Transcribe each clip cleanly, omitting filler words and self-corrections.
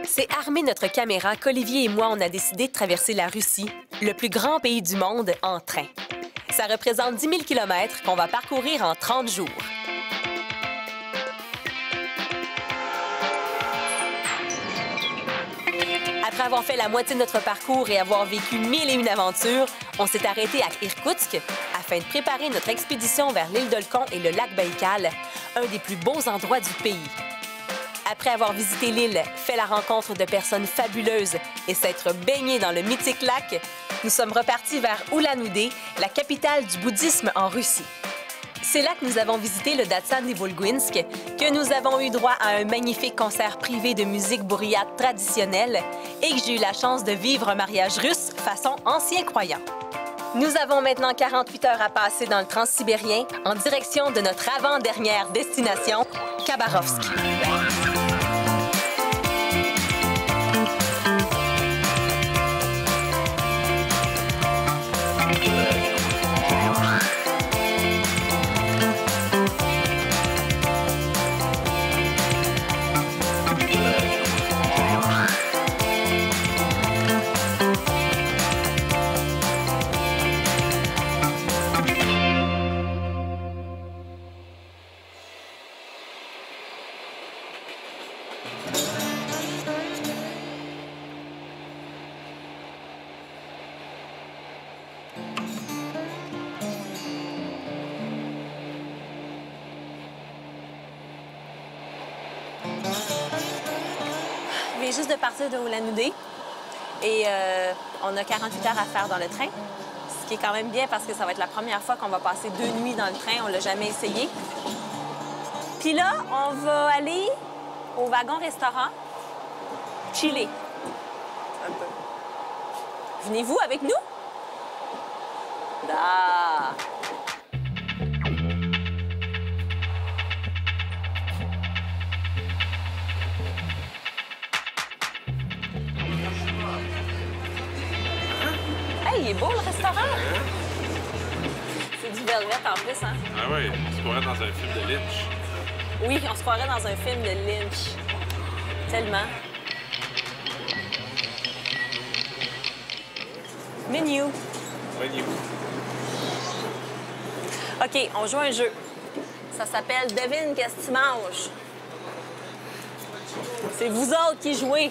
C'est armé notre caméra qu'Olivier et moi, on a décidé de traverser la Russie, le plus grand pays du monde, en train. Ça représente 10 000 km qu'on va parcourir en 30 jours. Après avoir fait la moitié de notre parcours et avoir vécu 1001 aventures, on s'est arrêté à Irkoutsk afin de préparer notre expédition vers l'île d'Olkhon et le lac Baïkal, un des plus beaux endroits du pays. Après avoir visité l'île, fait la rencontre de personnes fabuleuses et s'être baigné dans le mythique lac, nous sommes repartis vers Ulan-Ude, la capitale du bouddhisme en Russie. C'est là que nous avons visité le Datsan Volguinsk, que nous avons eu droit à un magnifique concert privé de musique bourriate traditionnelle et que j'ai eu la chance de vivre un mariage russe façon ancien croyant. Nous avons maintenant 48 heures à passer dans le Transsibérien en direction de notre avant-dernière destination, Khabarovsk. Je viens juste de partir de Ulan-Ude et on a 48 heures à faire dans le train, ce qui est quand même bien parce que ça va être la première fois qu'on va passer 2 nuits dans le train. On l'a jamais essayé. Puis là, on va aller au wagon-restaurant, chiller un peu. Venez-vous avec nous? Ah. Hey, il est beau le restaurant! C'est du velvet en plus, hein? Ah oui, on se croirait dans un film de Lynch. Oui, on se croirait dans un film de Lynch. Tellement. Menu. Menu. OK, on joue un jeu. Ça s'appelle Devine qu'est-ce que tu manges. C'est vous autres qui jouez.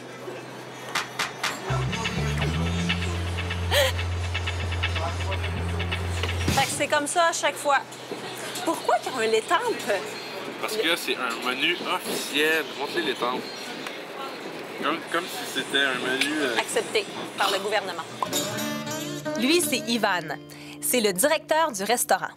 Fait que c'est comme ça à chaque fois. Pourquoi qu'ils ont un l'étampe? Parce que c'est un menu officiel. Montrez les tempes. Comme si c'était un menu... Accepté par le gouvernement. Lui, c'est Ivan. C'est le directeur du restaurant.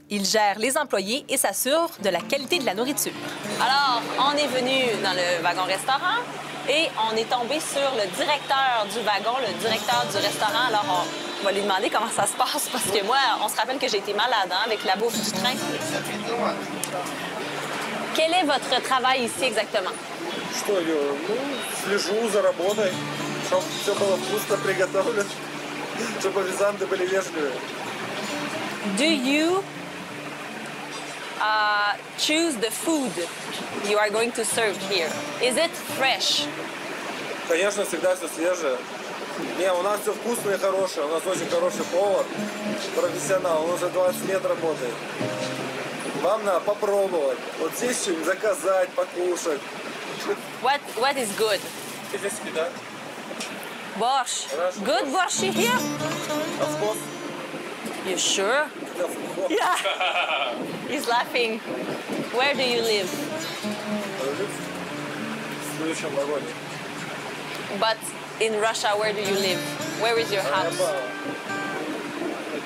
Il gère les employés et s'assure de la qualité de la nourriture. Alors, on est venu dans le wagon-restaurant et on est tombé sur le directeur du wagon, le directeur du restaurant. Alors, on va lui demander comment ça se passe parce que moi, on se rappelle que j'ai été malade avec la bouffe du train. Quel est votre travail ici exactement? Что, слежу за работой, чтобы все было вкусно приготовлено, чтобы официанты были вежливые. Do you choose the food you are going to serve here? Is it fresh? Конечно, всегда все свежее. Не, у нас все вкусное и хорошее. У нас очень хороший повар, профессионал. Он уже 20 лет работает. Вам надо попробовать. Вот здесь что-нибудь заказать, покушать. What is good? Здесь еда. Borscht. Good borscht here? Of course. You sure? Of course. Yeah. He's laughing. Where do you live? В следующем вагоне. But in Russia, where do you live? Where is your house?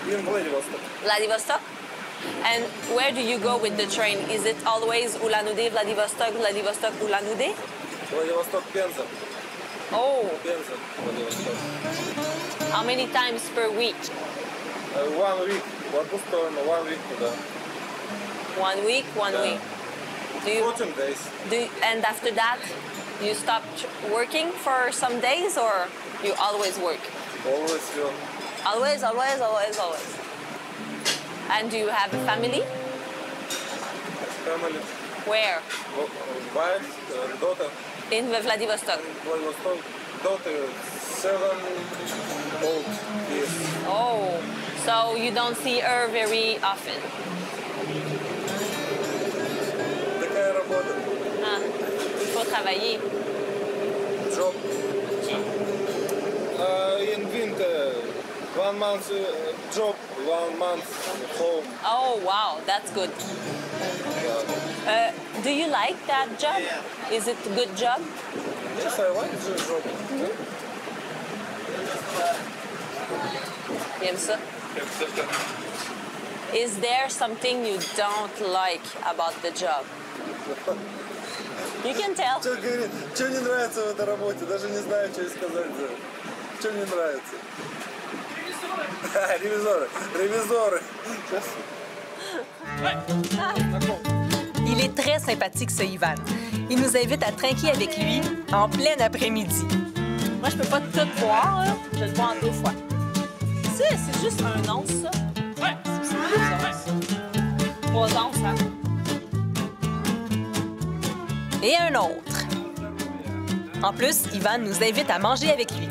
In Vladivostok. Vladivostok? And where do you go with the train? Is it always Ulan-Ude, Vladivostok, Vladivostok, Ulan-Ude? Vladivostok, Penza. Oh. Penza, Vladivostok. How many times per week? 1 week. В одну сторону, 1 week туда. 1 week, 1 Yeah. week. Do you, 14 days. and after that, you stop working for some days or you always work? Always feel. Always, always, always, always. And do you have a family? Family. Where? Wife, daughter. In Vladivostok. Vladivostok, daughter, 7 old years. Oh, so you don't see her very often. Такая работа. Ah, il faut travailler. Job. In winter, 1 month job, 1 month home. Oh, wow, that's good. Do you like that job? Is it a good job? Yes, I like the job. J'aime ça. Is there something you don't like about the job? You can tell. Что говорит? Что не нравится в этой работе? Даже не знаю, что и сказать. Что не нравится? Ревизоры. Ревизоры. Il est très sympathique, ce Ivan. Il nous invite à trinquer avec lui en plein après-midi. Moi, je peux pas tout boire, là. Je le bois en 2 fois. C'est juste 1 once, ça? Ouais, c'est 2 onces. 3 onces, hein? Et un autre. En plus, Ivan nous invite à manger avec lui.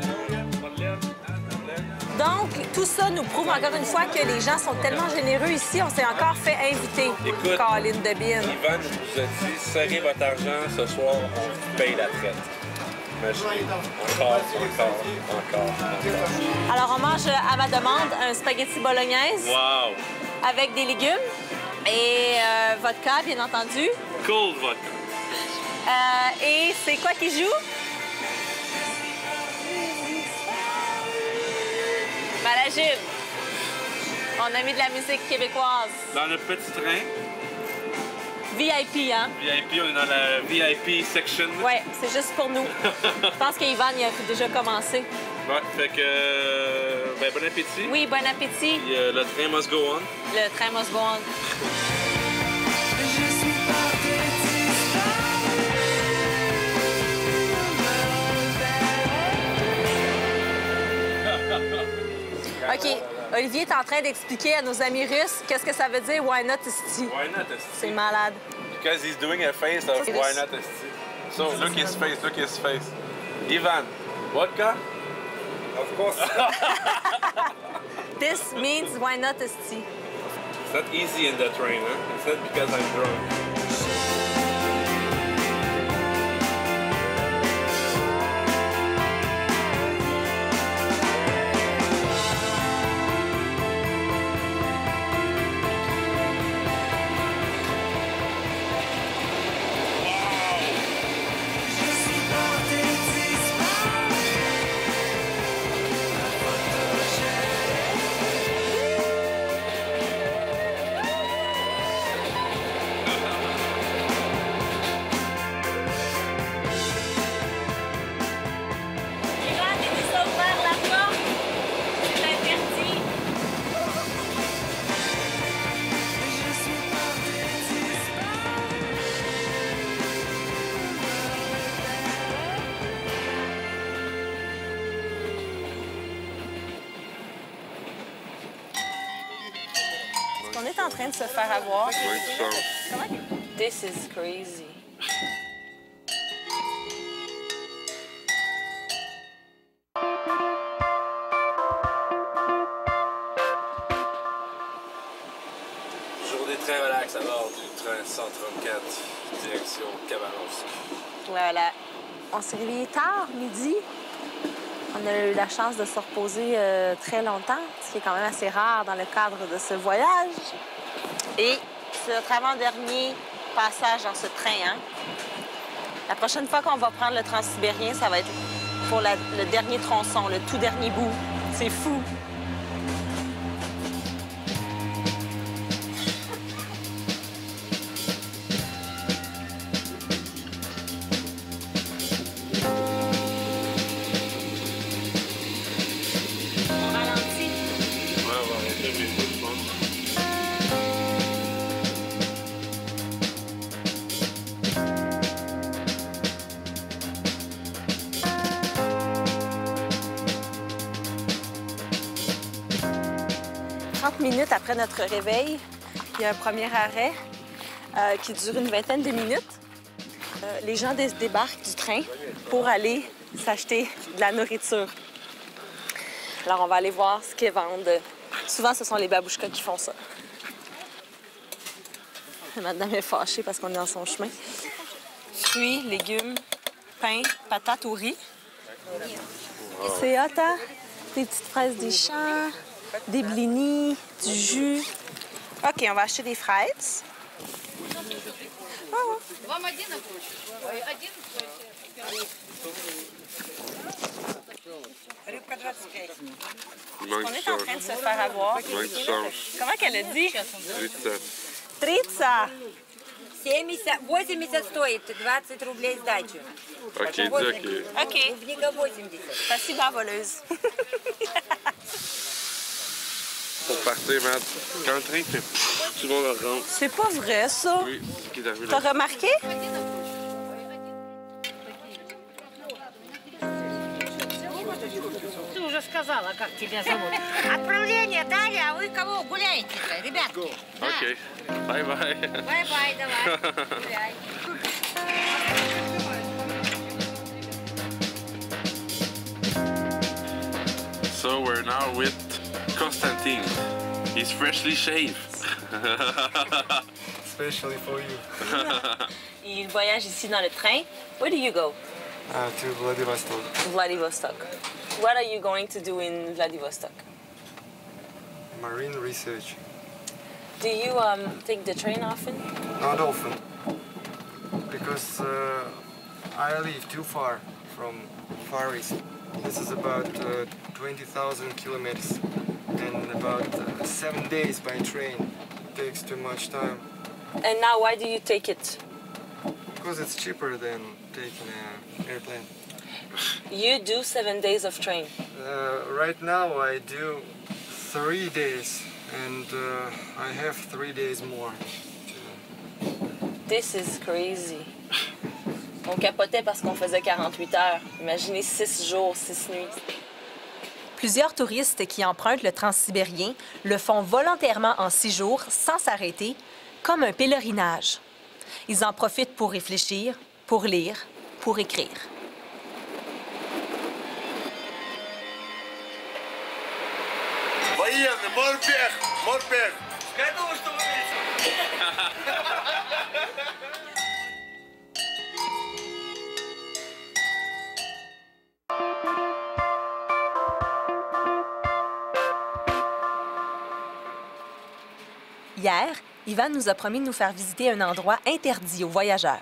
Donc, tout ça nous prouve encore une fois que les gens sont tellement généreux ici. On s'est encore fait inviter. Écoute, Caroline Debine. Ivan nous a dit, serrez votre argent, ce soir, on vous paye la traite. Imaginez, encore. Alors, on mange à ma demande un spaghetti bolognaise Wow! avec des légumes et vodka, bien entendu. Cold vodka. Et c'est quoi qui joue? Malajube. On a mis de la musique québécoise. Dans le petit train, VIP, hein? VIP, on est dans la VIP section. Ouais, c'est juste pour nous. Je pense qu'Ivan il a déjà commencé. Ouais, fait que, ben, bon appétit. Oui, bon appétit. Puis, le train must go on. Le train must go on. OK. Olivier est en train d'expliquer à nos amis russes qu'est-ce que ça veut dire why not esti. Why not esti? C'est malade. Because he's doing a face of why not esti. So, look his face. Ivan, vodka? Of course. This means why not esti. It's not easy in the train, huh? It's not because I'm drunk. On est en train de se faire avoir. Ouais, tu chantes. Comment? This is crazy. Journée très relax à bord du train 134, direction Khabarovsk. Voilà. On s'est réveillé tard, midi. On a eu la chance de se reposer très longtemps, ce qui est quand même assez rare dans le cadre de ce voyage. Et c'est notre avant-dernier passage dans ce train. Hein? La prochaine fois qu'on va prendre le Transsibérien, ça va être pour le dernier tronçon, le tout dernier bout. C'est fou. Minutes après notre réveil, il y a un premier arrêt qui dure une vingtaine de minutes. Les gens débarquent du train. train pour aller s'acheter de la nourriture. Alors, on va aller voir ce qu'ils vendent. Souvent, ce sont les babouchkas qui font ça. Madame est fâchée parce qu'on est dans son chemin. Fruits, légumes, pain, patates au riz. C'est hot, hein? Des petites fraises des champs, des blinis, du jus. OK, on va acheter des fraises. Oh. On est en train de se faire avoir. Comment qu'elle a dit? Tritsa. 80 стоит, 20 рублей сдачу. OK, OK. OK. Клубника 80. Спасибо, voleuse. Pour partir, Matt, quand le train fait tout le monde rentre. C'est pas vrai, ça. Oui, c'est ce qui est arrivé T'as là. remarqué? Ты уже сказала, как тебя зовут. Отправление дали, а вы кого гуляете-то, ребятки? OK. Bye bye. Бай-бай, давай. Гуляй. So we're now with Constantine. He's freshly shaved. Especially for you. Il voyage ici dans le train. Where do you go? To Vladivostok. Vladivostok. What are you going to do in Vladivostok? Marine research. Do you take the train often? Not often. Because I live too far from Far East. This is about 20,000 kilometers and about 7 days by train. It takes too much time. And now why do you take it? Because it's cheaper than taking an airplane. You do 7 days of train. Right now I do 3 days and I have 3 days more. This is crazy. On capotait parce qu'on faisait 48 heures. Imaginez 6 jours, 6 nuits. Plusieurs touristes qui empruntent le transsibérien le font volontairement en 6 jours, sans s'arrêter, comme un pèlerinage. Ils en profitent pour réfléchir, pour lire, pour écrire. Военный, морпех, морпех. Скажу, что вы Hier, Ivan nous a promis de nous faire visiter un endroit interdit aux voyageurs.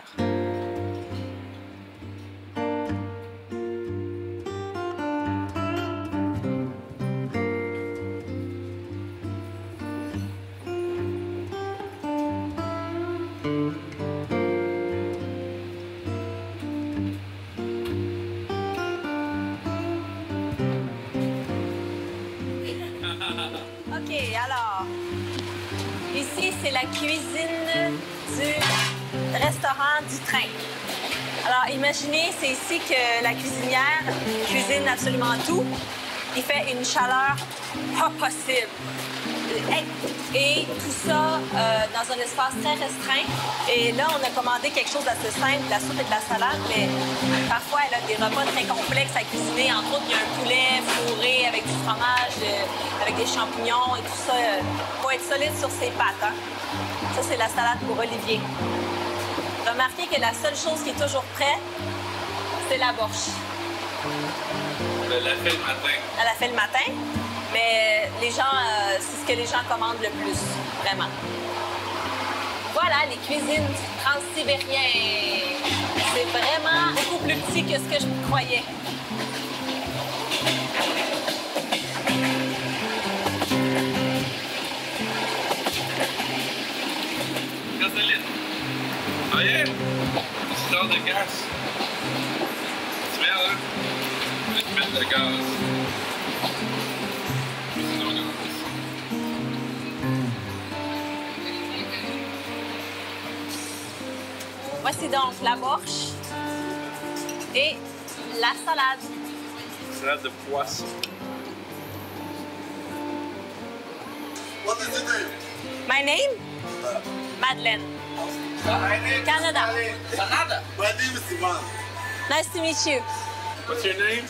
OK, alors, ici, c'est la cuisine du restaurant du train. Alors, imaginez, c'est ici que la cuisinière cuisine absolument tout. Il fait une chaleur pas possible. Et tout ça dans un espace très restreint. Et là, on a commandé quelque chose d'assez simple, de la soupe et de la salade, mais parfois, elle a des repas très complexes à cuisiner. Entre autres, il y a un poulet fourré avec du fromage, avec des champignons et tout ça. Il faut être solide sur ses pattes. Hein? Ça, c'est la salade pour Olivier. Remarquez que la seule chose qui est toujours prête, c'est la borche. Elle l'a fait le matin. Elle a fait le matin, mais les gens, c'est ce que les gens commandent le plus, vraiment. Voilà, les cuisines transsibériennes. C'est vraiment beaucoup plus petit que ce que je croyais. Gasoline. Ah yeah? Tu sors de gaz. Tu mets là. Tu mets de gaz. Voici donc la borche et la salade. Salade de poisson. What is the name? My name? Madeleine. Canada. Canada. My name is Ivan. Nice to meet you. What's your name?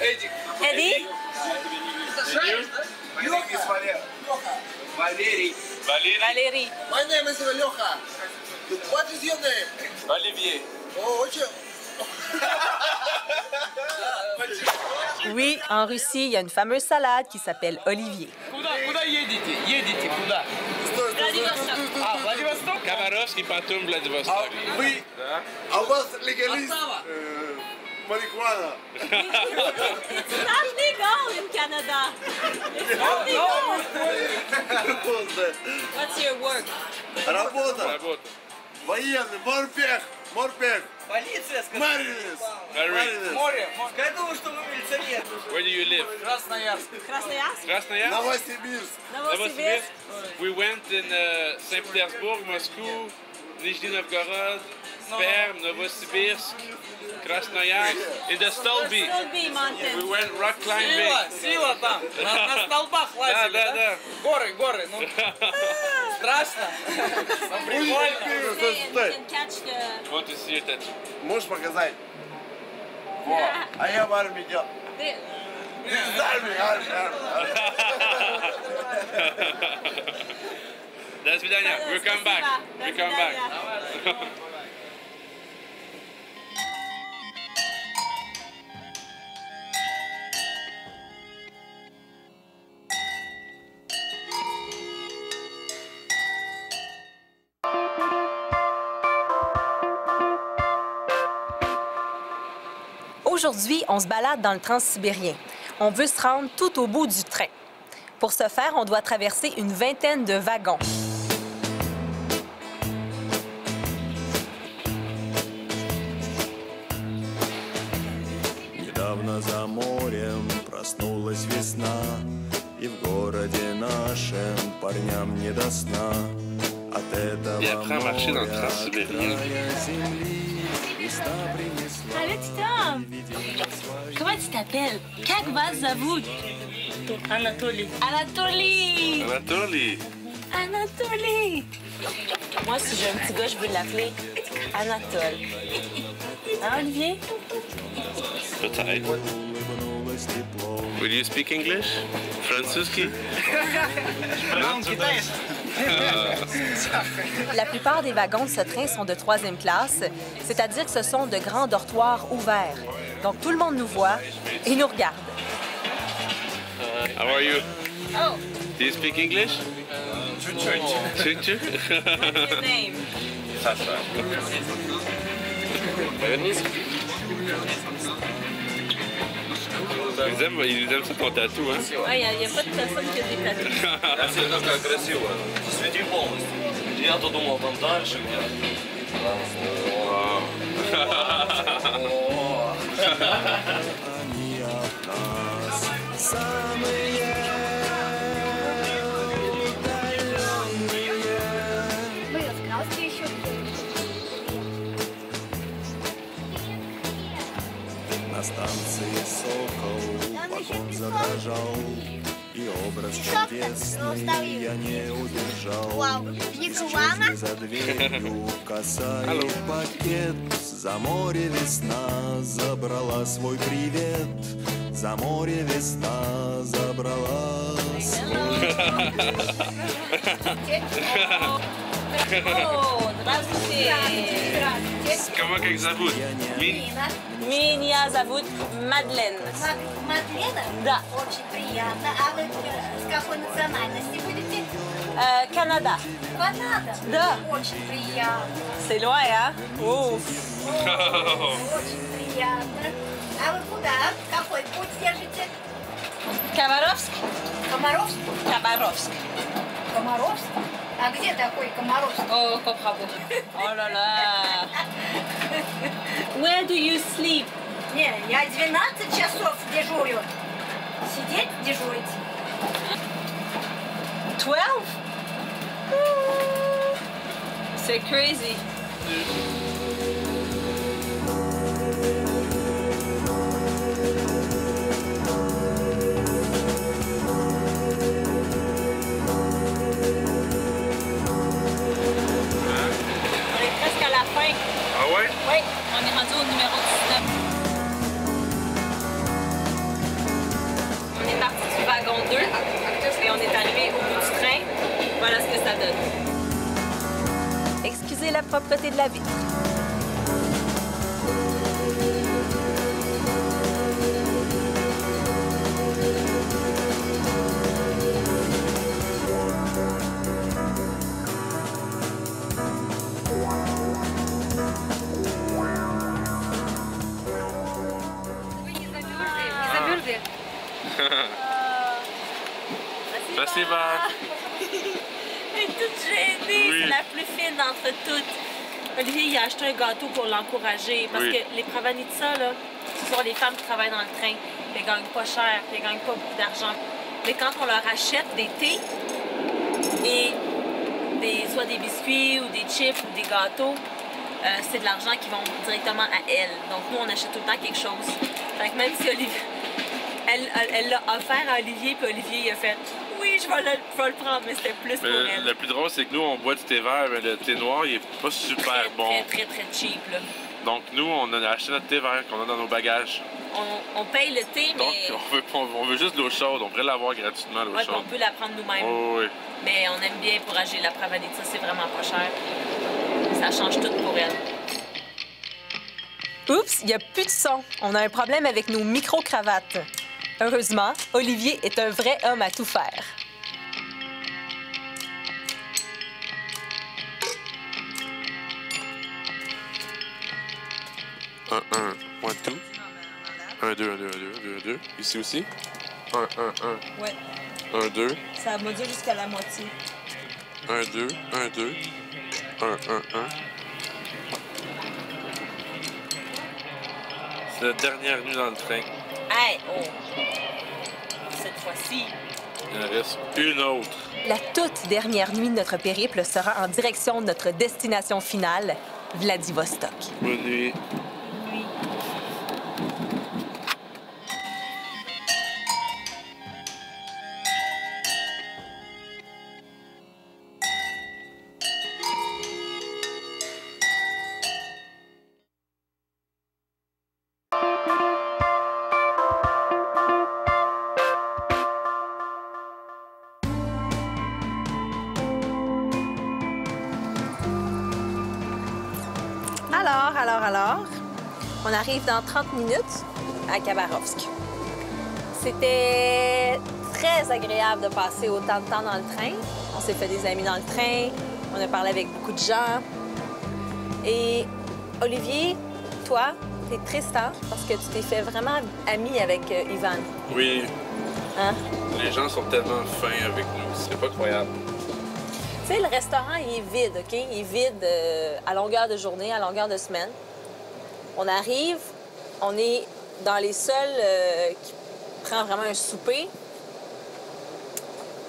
Эдик. Eddie? And you? My name is Валерий. Valérie? Valérie. My name is Леха. What is your name? Olivier. Oh, очень. Oui, en Russie, il y a une fameuse salade qui s'appelle Olivier. Куда едете? Едете куда? А, Владивосток? Khabarovsk, Batum, Vladivostok. Вы, Да? а у вас легалист марихуана? It's not legal in Canada. It's not legal. What's your work? Работа. Работа. Военный. Морпех. Морпех. Полиция, сказала. Маринес. Marines. Море. Я думаю, что вы милиционер. Where do you live? Красноярск. Krasnoyarsk? Krasnoyarsk? Новосибирск. Novosibirsk? We went in Saint Petersburg, Moscow, Nizhny Novgorod, Perm, Novosibirsk, Krasnoyarsk, in the Stolby. Stolby Mountain. We went rock climbing. Сила там. На столбах Да, лазили, да, да? да. Горы, ну. Страшно. Но прикольно. Стой, стой. Want to see your tattoo? Можешь показать? Во. А я в армии делал. Армия. До свидания. We come back. We come back. Aujourd'hui, on se balade dans le Transsibérien. On veut se rendre tout au bout du train. Pour ce faire, on doit traverser une vingtaine de wagons. Недавно за морем проснулась весна, и в городе нашем парням не до сна. От этого Et après marcher dans le моря, от Transsibérien. края земли весна принесла. Salut Tom! Comment tu t'appelles? Как вас зовут? Anatoly. Anatoly! Anatoly. Anatoly! Moi, si j'ai un petit gars, je veux l'appeler Anatole. Hein, Olivier? Peut-être. Улыбнулось тепло. Will you speak English? Французский? La plupart des wagons de ce train sont de 3e classe, c'est-à-dire que ce sont de grands dortoirs ouverts. Donc, tout le monde nous voit et nous regarde. How are you? Oh, Do you speak English? Чуть-чуть. what's your name? Ils aiment ça ton tatou, hein? Ouais, il n'y a pas de personne qui a des tatous. Все такая красивая. Засвети полностью. Я-то думал, там дальше где-то. Они от нас самые удаленные. На станции «Сокол» вагон задрожал, и образ чудесный я не удержал. Исчезли за дверью коса и пакет. За море весна забрала свой привет. За море весна забрала свой Oh, здравствуйте! Comment как зовут? Меня зовут Мадлен. Мадлена? Да. Очень приятно. А вы с какой национальности будете? Канада. Канада? Да. Очень приятно. C'est loin, hein? Ouf! Очень приятно. А вы куда? Какой путь держите? Khabarovsk? Комаровск? Khabarovsk. Комаровск? А где такой Комаровск? Oh, bravo. Oh là là. Where do you sleep? Не, я 12 часов дежурю. Сидеть дежурить. 12? C'est crazy. On est presque à la fin. Ah ouais? Oui, on est rendu au numéro 19. la propreté de la vitre. Спасибо. Elle est toute gênée, Oui. c'est la plus fine d'entre toutes. Olivier, il a acheté un gâteau pour l'encourager parce Oui. que les Pravanitsa, là, ce sont des femmes qui travaillent dans le train. Elles gagnent pas cher, puis elles gagnent pas beaucoup d'argent. Mais quand on leur achète des thés et soit des biscuits ou des chips ou des gâteaux, c'est de l'argent qui vont directement à elles. Donc nous, on achète tout le temps quelque chose. Fait que même si Olivier, elle l'a offert à Olivier, puis Olivier il a fait « Oui, je vais le prendre », mais c'était plus pour elle. Le plus drôle, c'est que nous, on boit du thé vert, mais le thé noir, il est pas super bon. Très cheap, là. Donc nous, on a acheté notre thé vert qu'on a dans nos bagages. On paye le thé, Donc mais... on veut juste de l'eau chaude. On pourrait l'avoir gratuitement, l'eau Ouais, chaude. on peut la prendre nous-mêmes. Oh, oui. Mais on aime bien encourager la Pravanitsa, c'est vraiment pas cher. Ça change tout pour elle. Oups, il n'y a plus de son. On a un problème avec nos micro-cravates. Heureusement, Olivier est un vrai homme à tout faire. Un, 2. 1, 2, 1, 2, 1, 2, 2, 2. Ici aussi. 1, 1, 1. Ouais. 1, 2. Ça module jusqu'à la moitié. 1, 2, 1, 2. 1, 1, 1. C'est la dernière nuit dans le train. Hey, oh! Cette fois-ci. Il en reste une autre. La toute dernière nuit de notre périple sera en direction de notre destination finale, Vladivostok. Bonne nuit. Alors, on arrive dans 30 minutes à Khabarovsk. C'était très agréable de passer autant de temps dans le train. On s'est fait des amis dans le train, on a parlé avec beaucoup de gens. Et Olivier, toi, t'es triste, hein? Parce que tu t'es fait vraiment ami avec Ivan. Oui. Hein? Les gens sont tellement fins avec nous, c'est pas croyable. Tu sais, le restaurant, il est vide, OK? Il est vide à longueur de journée, à longueur de semaine. On arrive, on est dans les seuls qui prend vraiment un souper.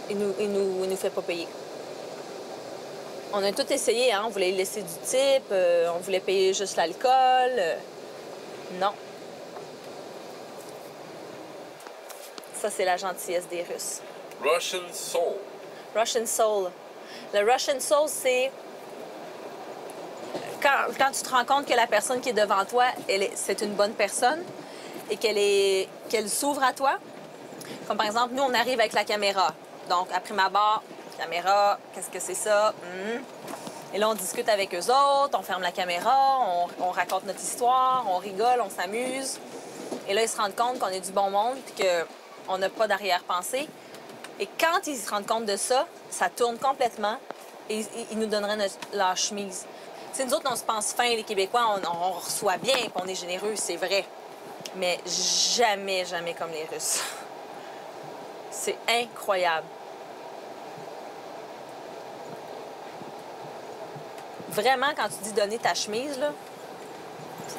Il nous fait pas payer. On a tout essayé, hein? On voulait laisser du type, on voulait payer juste l'alcool. Non. Ça, c'est la gentillesse des Russes. Russian Soul. Russian Soul. Le Russian Soul, c'est quand tu te rends compte que la personne qui est devant toi, c'est une bonne personne et qu'elle s'ouvre à toi. Comme par exemple, nous, on arrive avec la caméra. Donc, à prime abord, caméra, qu'est-ce que c'est ça? Et là, on discute avec eux autres, on ferme la caméra, on raconte notre histoire, on rigole, on s'amuse. Et là, ils se rendent compte qu'on est du bon monde puis qu'on n'a pas d'arrière-pensée. Et quand ils se rendent compte de ça, ça tourne complètement et ils nous donneraient leur chemise. T'sais, nous autres, on se pense fin, les Québécois, on reçoit bien et on est généreux, c'est vrai. Mais jamais, jamais comme les Russes. C'est incroyable. Vraiment, quand tu dis donner ta chemise, là,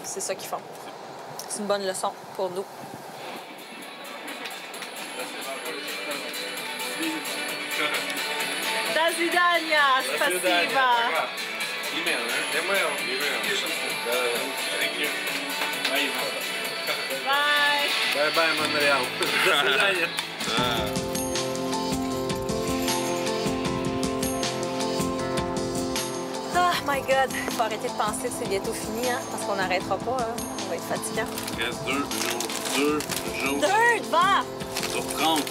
c'est ça qu'ils font. C'est une bonne leçon pour nous. До свидания, спасибо. Bye. Bye-bye, Монреал. До свидания. Oh my God, faut arrêter de penser que c'est bientôt fini, hein, parce qu'on n'arrêtera pas, hein. On va être fatigant. Il reste 2 jours. 2 jours. 2 va! Sur 30.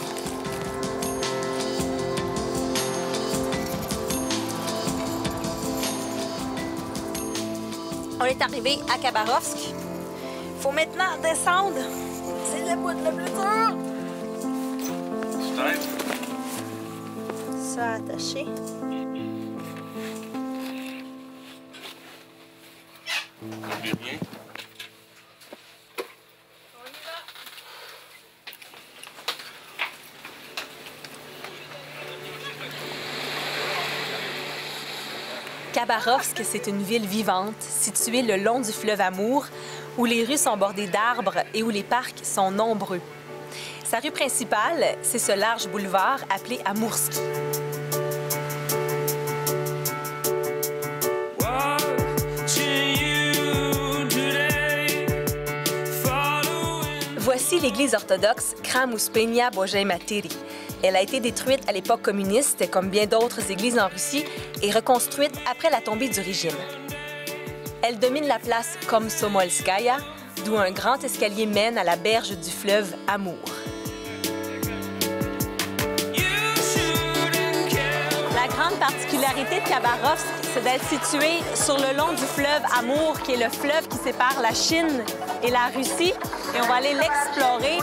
On est arrivé à Khabarovsk. Il faut maintenant descendre. C'est le bout le plus dur. Ça attaché. Khabarovsk, c'est une ville vivante, située le long du fleuve Amour, où les rues sont bordées d'arbres et où les parcs sont nombreux. Sa rue principale, c'est ce large boulevard appelé Amoursky. Voici l'église orthodoxe Khram Uspenia Bojei Materi. Elle a été détruite à l'époque communiste, comme bien d'autres églises en Russie, et reconstruite après la tombée du régime. Elle domine la place Komsomolskaya, d'où un grand escalier mène à la berge du fleuve Amour. La grande particularité de Khabarovsk, c'est d'être située sur le long du fleuve Amour, qui est le fleuve qui sépare la Chine et la Russie. Et on va aller l'explorer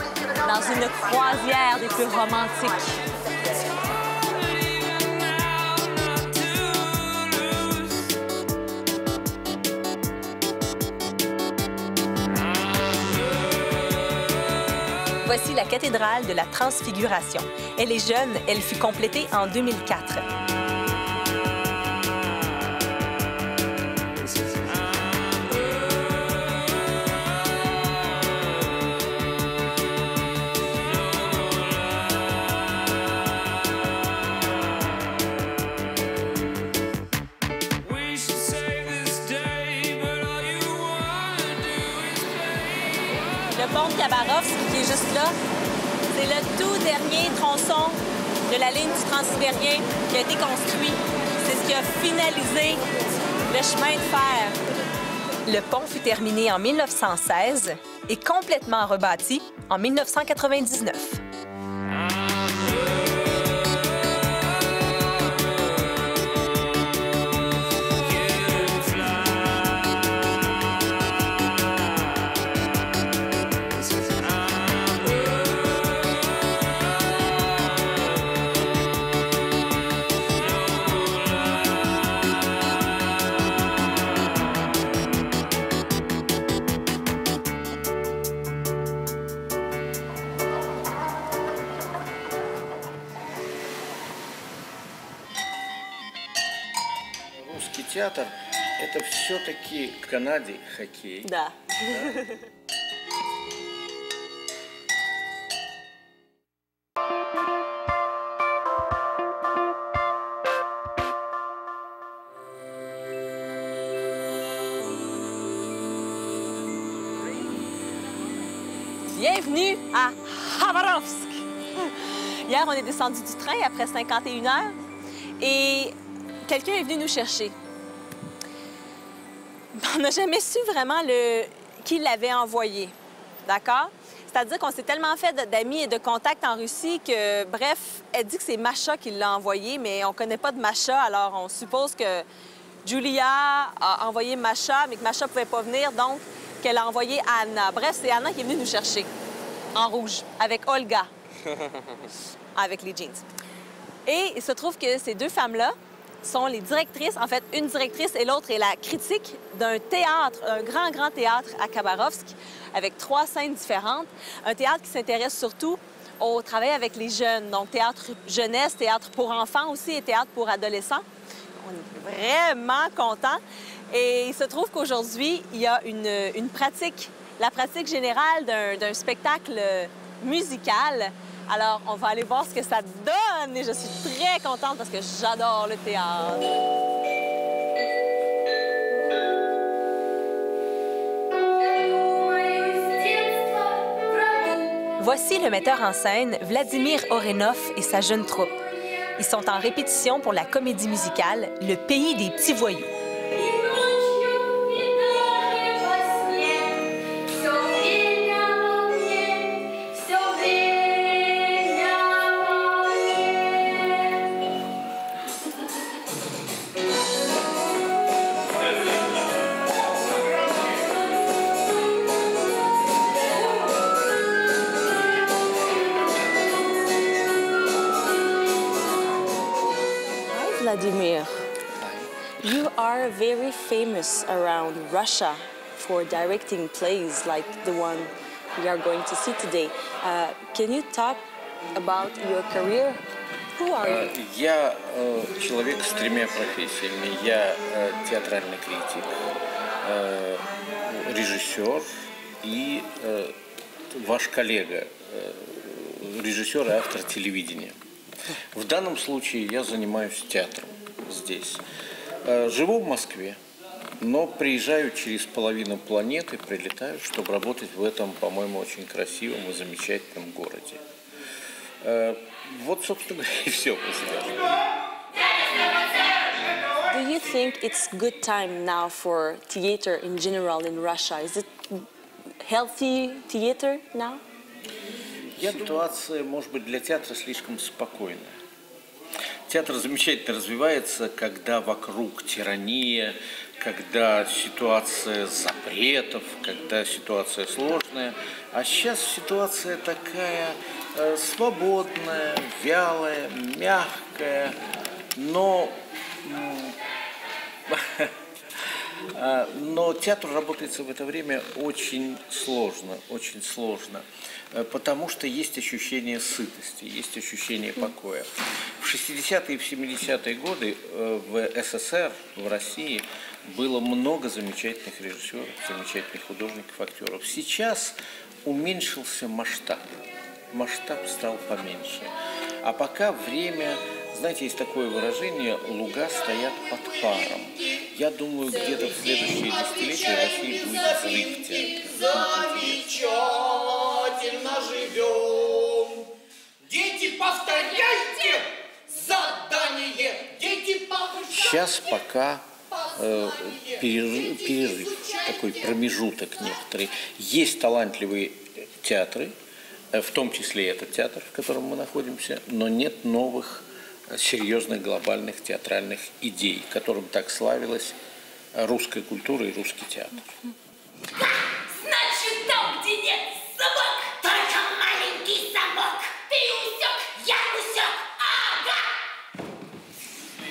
dans une croisière des plus romantiques. Voici la cathédrale de la Transfiguration. Elle est jeune, elle fut complétée en 2004. Le pont de Khabarovsk, qui est juste là, c'est le tout dernier tronçon de la ligne du Transsibérien qui a été construit. C'est ce qui a finalisé le chemin de fer. Le pont fut terminé en 1916 et complètement rebâti en 1999. Русский театр – это все-таки в Канаде хоккей. Да. Bienvenue à Khabarovsk. Hier, on est descendu du train après 51 heures et quelqu'un est venu nous chercher. On n'a jamais su vraiment qui l'avait envoyé, d'accord? C'est-à-dire qu'on s'est tellement fait d'amis et de contacts en Russie que, bref, elle dit que c'est Masha qui l'a envoyé, mais on ne connaît pas de Masha, alors on suppose que Julia a envoyé Masha, mais que Masha ne pouvait pas venir, donc qu'elle a envoyé Anna. Bref, c'est Anna qui est venue nous chercher, en rouge, avec Olga, avec les jeans. Et il se trouve que ces deux femmes-là sont les directrices, en fait, une directrice et l'autre est la critique d'un théâtre, un grand théâtre à Khabarovsk, avec 3 scènes différentes. Un théâtre qui s'intéresse surtout au travail avec les jeunes, donc théâtre jeunesse, théâtre pour enfants aussi et théâtre pour adolescents. On est vraiment contents. Et il se trouve qu'aujourd'hui, il y a une pratique, la pratique générale d'un spectacle musical. Alors, on va aller voir ce que ça donne et je suis très contente parce que j'adore le théâtre. Voici le metteur en scène Vladimir Orenov et sa jeune troupe. Ils sont en répétition pour la comédie musicale Le Pays des petits voyous. Vladimir, you are very famous around Russia for directing plays like the one we are going to see today. Can you talk about your career? Who are you? Я человек с тремя профессиями. Я театральный критик, режиссер и ваш коллега, режиссер и автор телевидения. В данном случае я занимаюсь театром здесь. Живу в Москве, но приезжаю через половину планеты, прилетаю, чтобы работать в этом, по-моему, очень красивом и замечательном городе. Вот, собственно говоря, и все по себе. Do you think it's good time now for theater in general in Russia? Is it healthy theater now? Ситуация, может быть, для театра слишком спокойная. Театр замечательно развивается, когда вокруг тирания, когда ситуация запретов, когда ситуация сложная. А сейчас ситуация такая свободная, вялая, мягкая, но театру работается в это время очень сложно, потому что есть ощущение сытости, есть ощущение покоя. В 60-е и в 70-е годы в СССР, в России, было много замечательных режиссеров, замечательных художников, актеров. Сейчас уменьшился масштаб стал поменьше. А пока время, знаете, есть такое выражение, луга стоят под паром. Я думаю, где-то в следующие десятилетия в России будет взрыв театра. Замечательно живем. Дети, повторяйте задание. Дети, повторяйте. Сейчас пока перерыв, такой промежуток некоторый. Есть талантливые театры, в том числе этот театр, в котором мы находимся, но нет новых серьезных глобальных театральных идей, которым так славилась русская культура и русский театр. Значит, там, где нет собак, только маленький собак. Ты усек, я усек, ага.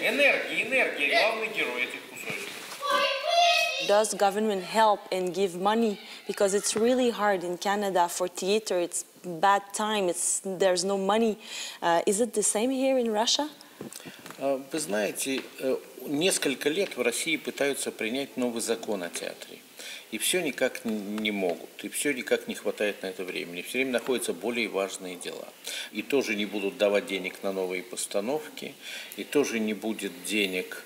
Энергия, главный герой этих кусочков. Does government help and give money? Because it's really hard in Canada for theater. It's bad time. There's no money. Is it the same here in Russia? Вы знаете, несколько лет в России пытаются принять новый закон о театре. И все никак не могут, и все никак не хватает на это времени. Все время находятся более важные дела. И тоже не будут давать денег на новые постановки, и тоже не будет денег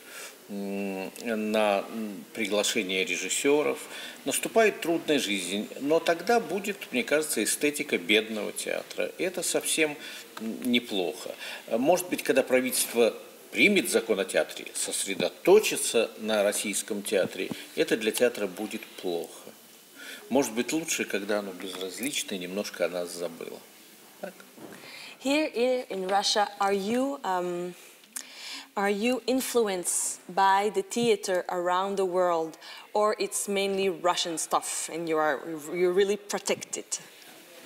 на приглашение режиссеров. Наступает трудная жизнь, но тогда будет, мне кажется, эстетика бедного театра. И это совсем неплохо. Может быть, когда правительство примет закон о театре, сосредоточится на российском театре, это для театра будет плохо. Может быть, лучше, когда оно безразлично и немножко о нас забыло. Так? Here in Russia, are you influenced by the theater around the world, or it's mainly Russian stuff, and you're really protected?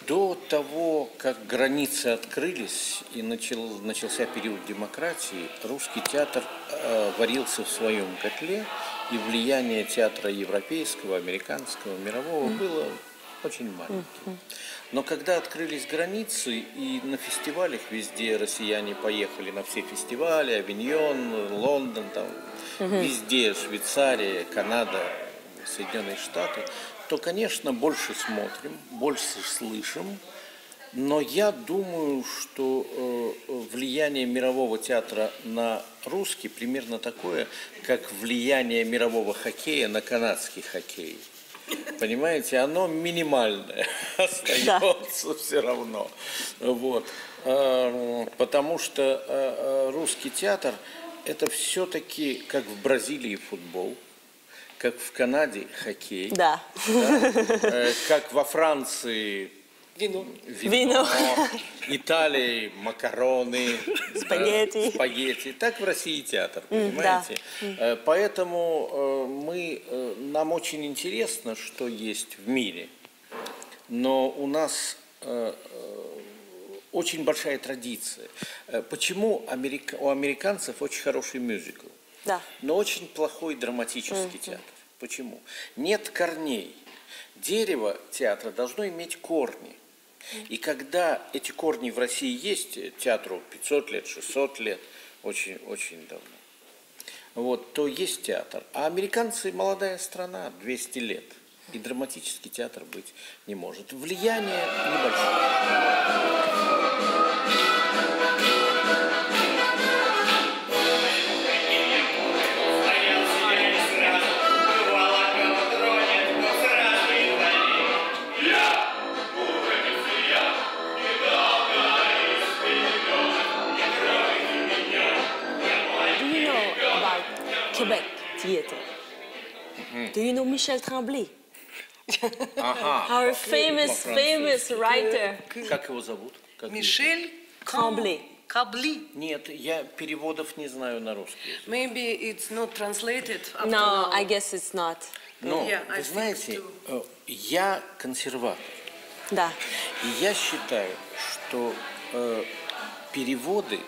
До того, как границы открылись и начался период демократии, русский театр варился в своем котле, и влияние театра европейского, американского, мирового было очень маленьким. Но когда открылись границы, и на фестивалях везде россияне поехали, на все фестивали, Авиньон, Лондон, там, везде, Швейцария, Канада, Соединенные Штаты, то, конечно, больше смотрим, больше слышим, но я думаю, что влияние мирового театра на русский примерно такое, как влияние мирового хоккея на канадский хоккей. Понимаете, оно минимальное остается все равно. Вот. Потому что русский театр – это все-таки как в Бразилии футбол, как в Канаде хоккей, да. Как во Франции вино, Италии макароны, спагетти, так в России театр, понимаете? Да. Поэтому нам очень интересно, что есть в мире, но у нас очень большая традиция. Почему у американцев очень хороший мюзикл, Да. но очень плохой драматический театр? Почему? Нет корней. Дерево театра должно иметь корни. И когда эти корни в России есть, театру 500 лет, 600 лет, очень давно, вот, то есть театр. А американцы молодая страна, 200 лет. И драматический театр быть не может. Влияние небольшое. Quebec theater. Do you know Michel Tremblay? Our famous writer. Как его зовут? Мишель Tremblay. Кабли. Нет, я переводов не знаю на русский. Maybe it's not translated. No, I guess it's not. Но, Yeah, I вы think знаете, я консерватор. Да. И я считаю, что переводы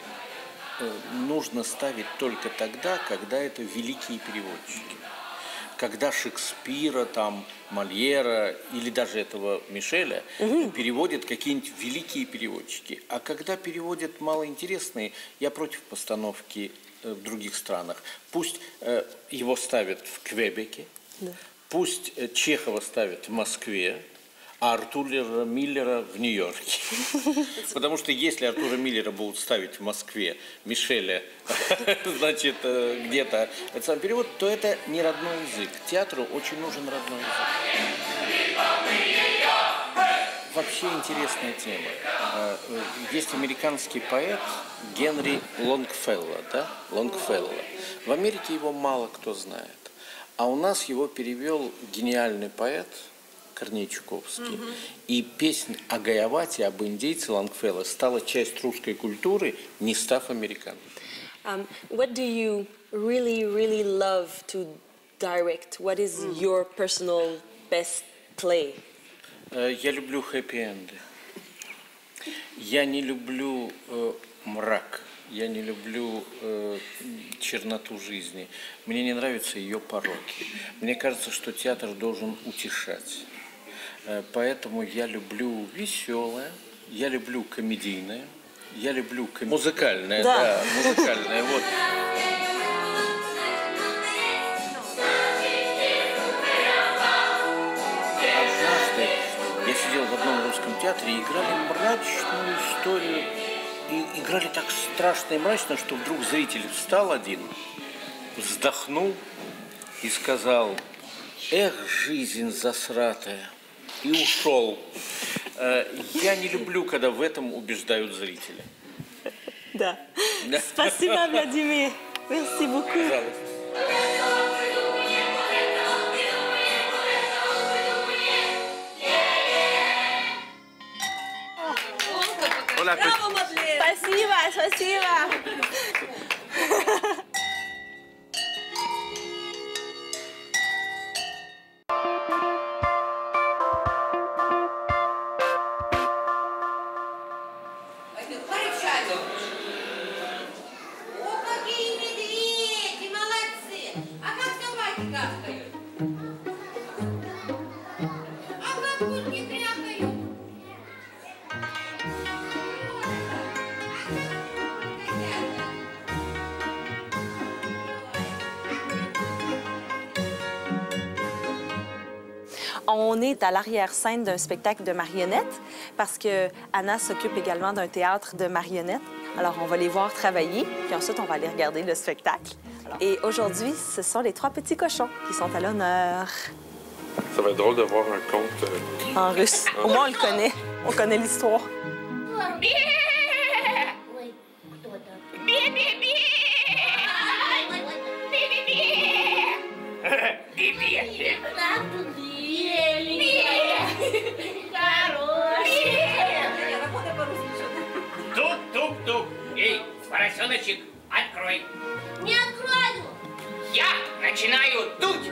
нужно ставить только тогда, когда это великие переводчики. Когда Шекспира, там, Мольера или даже этого Мишеля переводят какие-нибудь великие переводчики. А когда переводят малоинтересные, я против постановки в других странах. Пусть его ставят в Квебеке, пусть Чехова ставят в Москве, а Артура Миллера в Нью-Йорке. Потому что если Артура Миллера будут ставить в Москве, Мишеля, значит, где-то этот самый перевод, то это не родной язык. Театру очень нужен родной язык. Вообще интересная тема. Есть американский поэт Генри Лонгфелло, да? Лонгфелло. В Америке его мало кто знает. А у нас его перевел гениальный поэт Корней Чуковский. И песня о Гаявате, об индейце Лонгфелло стала частью русской культуры, не став американцем. What do you really love to direct? What is your personal best play? Я люблю хэппи-энды. Я не люблю мрак. Я не люблю черноту жизни. Мне не нравятся ее пороки. Мне кажется, что театр должен утешать. Поэтому я люблю веселое, я люблю комедийное, я люблю музыкальное, да, музыкальное. Вот. Однажды я сидел в одном русском театре и играли мрачную историю. И играли так страшно и мрачно, что вдруг зритель встал один, вздохнул и сказал: «Эх, жизнь засратая!» и ушел. Я не люблю, когда в этом убеждают зрителя. Да. Спасибо, Владимир. Merci beaucoup. Пожалуйста. Спасибо, спасибо. О, какие медведи, молодцы! А как собаки гавкают? А как курки крякают? On est à l'arrière-scène d'un spectacle de marionnettes parce que Anna s'occupe également d'un théâtre de marionnettes. Alors, on va les voir travailler, puis ensuite, on va aller regarder le spectacle. Et aujourd'hui, ce sont les 3 petits cochons qui sont à l'honneur. Ça va être drôle de voir un conte En russe. Au moins, on le connaît. On connaît l'histoire. Ой, кто там? Би-би-би! Би-би-би! Би-би! Так тут беленькая. Хорошая. Работай по-русски что-то. Тук-тук-тук. Эй, поросеночек, открой. Не открою. Я начинаю дуть.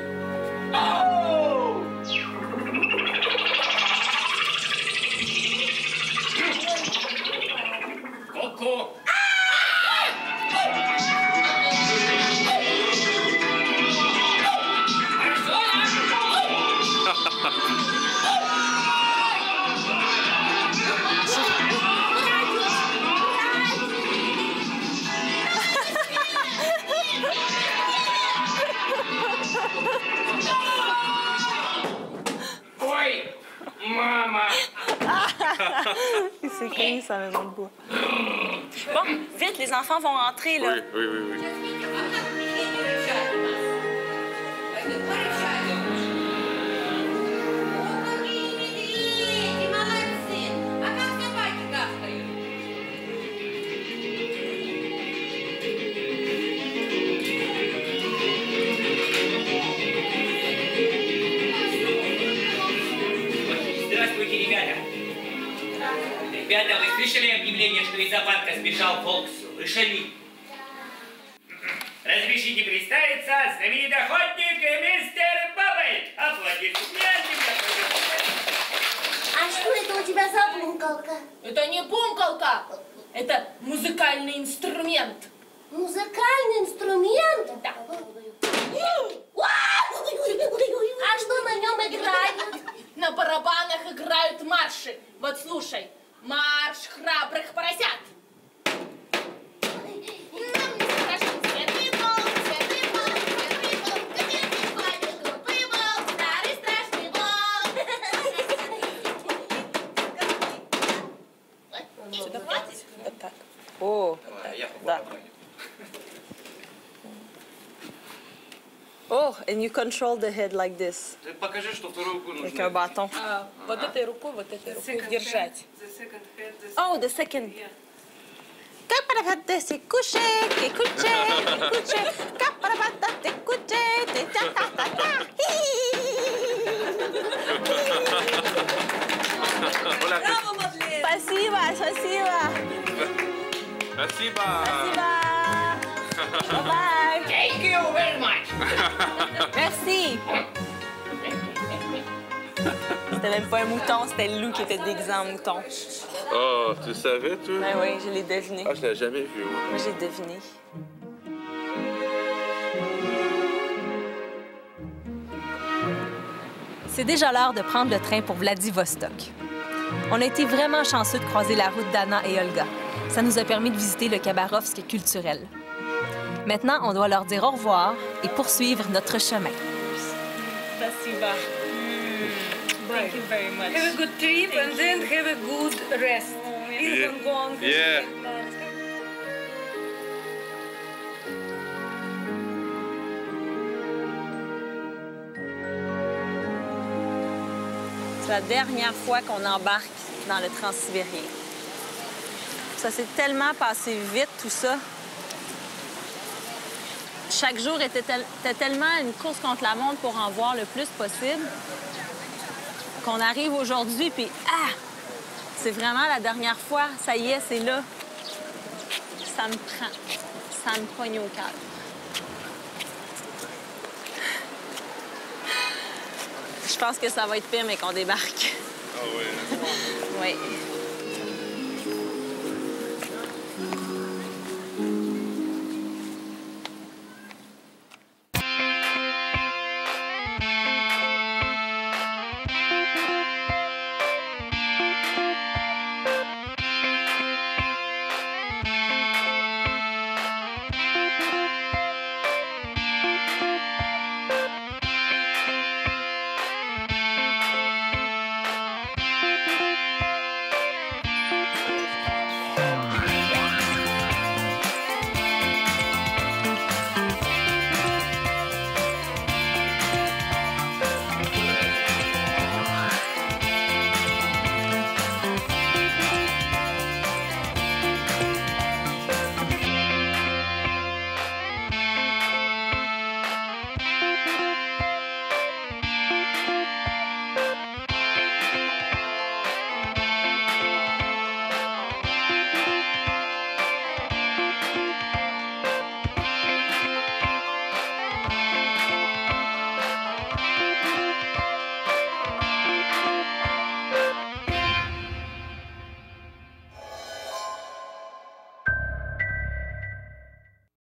Il s'est cogné sa maison de bois. Bon, vite, les enfants vont entrer, là. Oui. Здравствуйте, ребята. Ребята, вы слышали объявление, что из зоопарка сбежал волк с лошадьми? Разрешите представиться, знаменитый охотник мистер Баббл. Аплодисменты. А что это у тебя за бумкалка? Это не бумкалка, это музыкальный инструмент. Музыкальный инструмент? Да. А что на нем играют? На барабанах играют марши. Вот слушай. Марш храбрых поросят. Сюда хватит? Вот так. О, да. Oh, and you control the head like this. Ты покажи, что вторую руку нужно. Avec un bâton. Вот этой рукой держать. Oh, the second. Caparapata se couche, que couche, que couche. Caparapata te couche, te ta ta ta ta. Браво, Мадлен! Спасибо, спасибо. Спасибо. Bye. Thank you very much. Merci. C'était même pas un mouton, c'était le loup qui était déguisé en mouton. Oh, tu savais, toi? Ben oui, je l'ai deviné. Ah, je l'ai jamais vu, moi. Moi, j'ai deviné. C'est déjà l'heure de prendre le train pour Vladivostok. On a été vraiment chanceux de croiser la route d'Anna et Olga. Ça nous a permis de visiter le Khabarovsk culturel. Maintenant, on doit leur dire au revoir et poursuivre notre chemin. Спасибо. Thank you very much. Have a good trip and then have a good rest. In Hong Kong. Yeah. C'est la dernière fois qu'on embarque dans le Transsibérien. Ça s'est tellement passé vite, tout ça. Chaque jour était tellement une course contre la montre pour en voir le plus possible qu'on arrive aujourd'hui, puis c'est vraiment la dernière fois. Ça y est, c'est là. Ça me prend. Ça me poigne au cœur. Je pense que ça va être pire, mais qu'on débarque. Ah oui. Oui.